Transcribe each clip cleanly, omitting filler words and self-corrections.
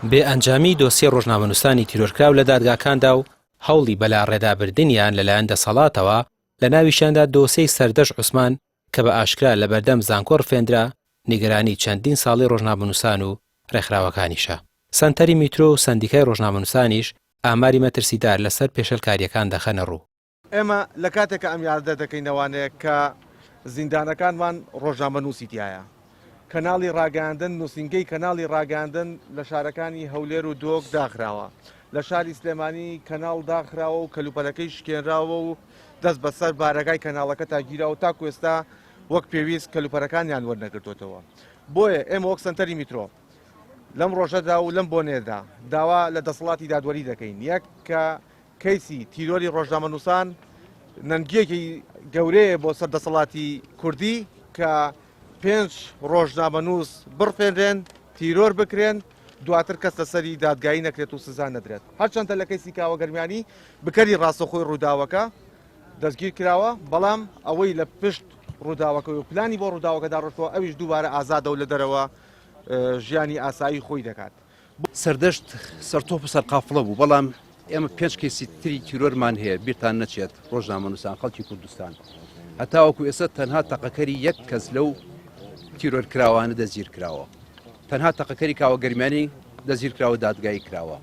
بێ ئەنجامی دۆسیە ڕۆژنامەنووسانی تیرۆرکراو لە دادگاکاندا و هەوڵی بەلا ڕێدابردنیان لەلایەن دەسەڵاتەوە لە ناویشاندا دۆسەی سەردەش عوسمان کە بە ئاشکرا لە بەردەم زانکۆ ڕفێندرا نیگەرانی چەندین ساڵی ڕۆژنامەنووسان و ڕێکخراوەکانیشە. سەنتەری میترۆ و سەندیکای ڕۆژنامەنووسانیش ئاماری مەترسیدار لەسەر پێشەلکاریەکان دەخەنە ڕوو. ئێمە لە کاتێکە ئەم یاردە دەکەینەوانەیە کە زیندانەکانمان ڕۆژنامەنووسی تایە، کەناڵی ڕاگەاندن نووسینگەی کەناڵی ڕاگەاندن لە شارەکانی هەولێر و دۆک داخراوە، لە شاری سلێمانی کەناڵ داخراوە و کەلوپەلەکەی شکێنراوە و دەست بەسەر بارەکای کەناڵەکە تاگیراوە تاکو ئێستا وەک پێویست کەلوپەرەکانیان وەرنەگرتوتەوە. بۆیە ئێمە وەک سەنتەری میترۆ لەم ڕۆژەدا و لەم بۆنێدا داوا لە دەسەڵاتی دادوەری دەکەین، یەک کە کەیسی تیرۆری ڕۆژنامەنووسان نەنگیەکی گەورەیە بۆ سەر دەسەڵاتی کوردی کە 5 ڕۆژنامەنووس بڕفێنرێن تیرۆر بکرێن دواتر کەس لەسەری دادگایی نەکرێت و سزا نەدرێت. هەرچەندە لە کەیسی کاوەگەرمیانی بکەری ڕاستەخۆی ڕووداوەکە دەستگیر کراوە، بەڵام ئەوەی لە پشت ڕووداوەکە و پلانی بۆ ڕووداوەکەدا ڕۆشتەوە ئەویش دووبارە ئازادە و لە دەرەوە ژیانی ئاسایی خۆی دەکات. سەردەشت سەرتۆپ و سەرقافڵە بوو، بەڵام ئێمە 5 کەسی تری تیرۆرمان هەیە بیرتان نەچێت ڕۆژنامەنووسان خەڵکی کوردستان هەتاوەکو ئێستا تەنها تەقەکەری یەک کەس لەو تیرۆرکراوانە دەزیر کراوە، تەنها تەقەکەری کاوەگەرمیانی دەزیر کراوە دادگایی کراوە،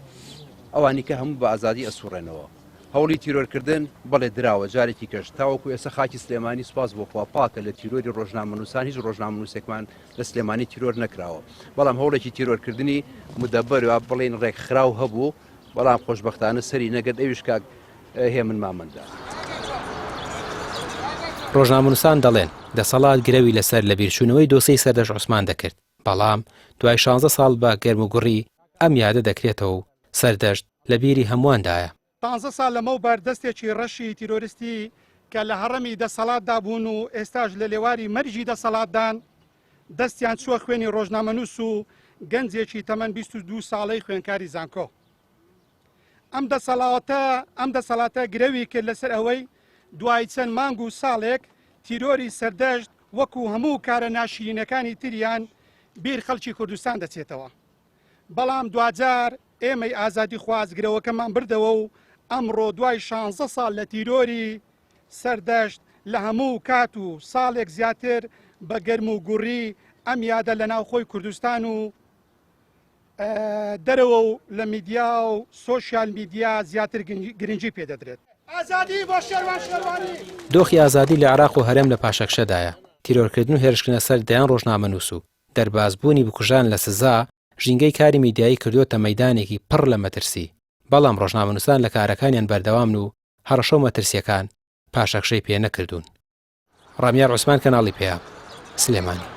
ئەوانی کە هەموو بە ئازادی ئەسوڕێنەوە. هەوڵی تیرۆرکردن بەڵێ دراوە جارێکی کەش تاوەکو ئێستا خاکی سلێمانی سوپاس بۆ خوا پاکە لە تیرۆری ڕۆژنامەنووسان هیچ ڕۆژنامەنووسێکمان لە سلێمانی تیرۆر نەکراوە، بەڵام هەوڵێکی تیرۆرکردنی مودەبەرەوە بڵێن ڕێکخراو هەبوو، بەڵام خۆشبەختانە سەری نەگەت ئەویش کاک هێمن مامەندا. ڕۆژنامەنووسان دەڵێن دەسەڵات گرەوی لەسەر لە بیرچوونەوەی دۆسەی سەردەش عوسمان دەکرد، بەڵام دوای 16 ساڵ بە گەرموگوڕی ئەم یادە دەکرێتەوە و سەردەشت لە بیری هەموواندایە. 15 ساڵ لەمەوبەر دەستێکی ڕەشی تیرۆریستی کە لە هەڕەمی دەسەڵاتدا بوون و ئێستاش لە لێواری مەرجی دەسەڵاتدان دەستیان چووە خوێنی ڕۆژنامەنووس و گەنجێکی تەمەن 22 ساڵەی خوێنکاری زانکۆ. ئەم دەسەڵاتە گرەوی کرد لەسەر ئەوەی دوای چەند مانگ و ساڵێک تیرۆری سەردەشت وەکو هەموو کارە ناشرینەکانی تریان بیر خەڵکی کوردستان دەچێتەوە. بەڵام دوجار ئێمەی ئازادی خوازگرەوەکەمان بردەوە و ئەمڕۆ دوای 16 ساڵ لە تیرۆری سەردەشت لە هەموو کات و ساڵێک زیاتر بە گەرم و گوڕی ئەم یادە لە ناوخۆی کوردستان و دەرەوە و لە میدیا و سۆشیال میدیا زیاتر گرنگی پێدەدرێت. ئازادی بۆ شێروان شێروانی. دۆخی ئازادی لە عێراق و هەرێم لە پاشەکشەدایە. تیرۆرکردن و هێرشکردنە سەر دەیان ڕۆژنامەنووس و دەربازبوونی بکوژان لە سزا ژینگەی کاری میدیایی کردوتە مەیدانێکی پڕ لە مەترسی، بەڵام ڕۆژنامەنووسان لە کارەکانیان بەردەوامن و هەڕەشە و مەترسیەکان پاشەکشەی پێ نەکردوون. ڕامیا عوسمان کەناڵی پێیا سلێمانی.